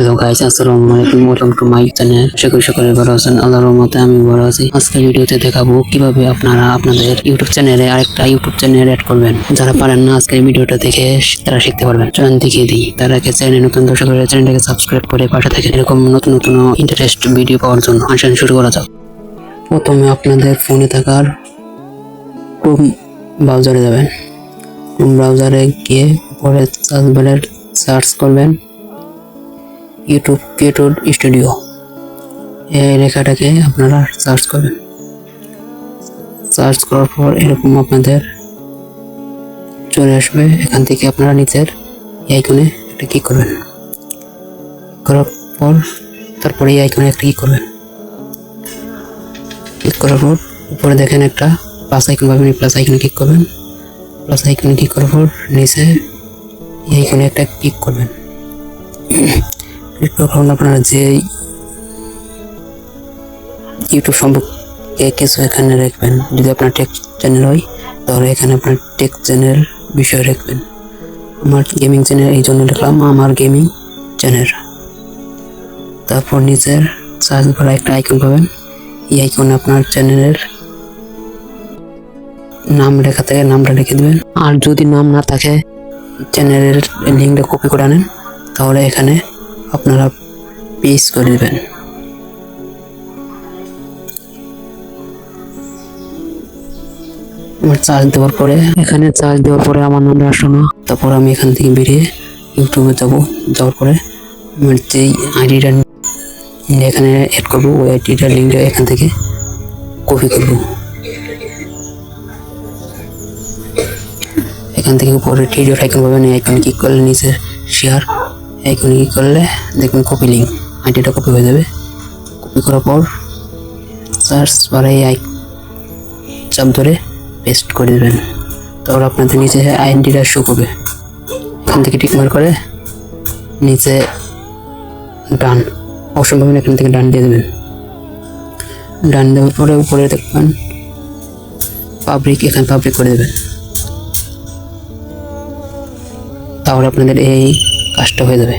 Hello guys, আসসালামু আলাইকুম। Welcome to my channel. সকলে ভালো আছেন? আল্লাহর রহমতে আমি ভালো আছি। আজকের ভিডিওতে দেখাবো কিভাবে আপনারা আপনাদের ইউটিউব চ্যানেলে আরেকটা ইউটিউব চ্যানেল অ্যাড করবেন। যারা পারেন না, আজকের ভিডিওটা দেখে তারা শিখতে পারবেন। চলুন দেখিয়ে দিই। তার আগে চ্যানেলে নতুন দর্শক হলে চ্যানেলটাকে সাবস্ক্রাইব করে পাশে থেকে এরকম নতুন ইন্টারেস্ট ভিডিও পাওয়ার জন্য আসেন শুরু করা যাক। প্রথমে আপনাদের ফোনে থাকার ক্রোম ব্রাউজারে যাবেন। ক্রোম ব্রাউজারে গিয়ে পরে সার্চ বারে সার্চ করবেন ইউটিউব ক্রিয়েটর স্টুডিও। এই লেখাটাকে আপনারা সার্চ করবেন। সার্চ করার পর এরকম আপনাদের চলে আসবে। এখান থেকে আপনারা নিচের এই আইকনে একটা ক্লিক করবেন। করার পর তারপরে এই আইকনে একটা ক্লিক করবেন। ক্লিক করার পর উপরে দেখেন একটা প্লাস আইকন পাবেন। এই প্লাস আইকনে ক্লিক করবেন। প্লাস আইকনে ক্লিক করার পর নিচে এই আইকনে একটা ক্লিক করবেন। আপনারা যে ইউটিউব সম্পর্কে কিছু এখানে রাখবেন। যদি আপনার টেক চ্যানেল হয় তাহলে এখানে আপনার টেক চ্যানেল বিষয় রাখবেন। আমার গেমিং চ্যানেল এই জন্য লিখলাম আমার গেমিং চ্যানেল। তারপর নিচের সার্চ বারে একটা আইকন পাবেন। এই আইকনে আপনার চ্যানেলের নাম লেখা থাকে, নামটা লিখে দেবেন। আর যদি নাম না থাকে চ্যানেলের লিঙ্কটা কপি করে আনেন, তাহলে এখানে আপনারা পেস্ট করে দেবেন। আমার চার্জ দেওয়ার পরে আমার নামটা আসলো না। তারপর আমি এখান থেকে বেরিয়ে ইউটিউবে যাওয়ার পরে আমার যেই আইডিটা এখানে অ্যাড করবো ওই আইডিটার লিঙ্কটা এখান থেকে কপি করবো। এখান থেকে উপরে টিডিও আইকন পাবেন। এই আইকনে ক্লিক করলে নিচে শেয়ার আইকনে ক্লিক করলে দেখবেন কপি লিঙ্ক, আইডিটা কপি হয়ে যাবে। কপি করার পর সার্চ বারে এই চাপ ধরে পেস্ট করে দেবেন। তারপর আপনাদের নিচে আইডিটা শো করবে। এখান থেকে টিকমার করে নিচে ডান অপশন পাবেন, এখান থেকে ডান দিয়ে দেবেন। ডান দেওয়ার পরে উপরে দেখবেন পাবলিক, এখানে পাবলিক করে দেবেন। তাহলে আপনাদের এই কাজটা হয়ে যাবে।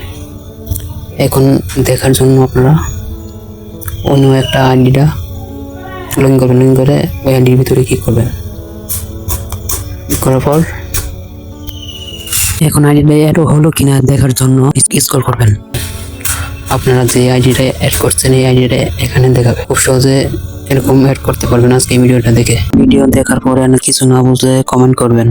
এখন দেখার জন্য আপনারা অন্য একটা আইডিটা লগ ইন করে ওই আইডির ভিতরে ক্লিক করবেন। করার পর এখন আইডিটা অ্যাড হলো কিনা দেখার জন্য স্ক্রল করবেন। আপনারা যে আইডিটা অ্যাড করছেন এই আইডিটা এখানে দেখাবে। খুব সহজে এরকম অ্যাড করতে পারবেন আজকে এই ভিডিওটা দেখে। ভিডিও দেখার পরে কিছু না বুঝলে কমেন্ট করবেন।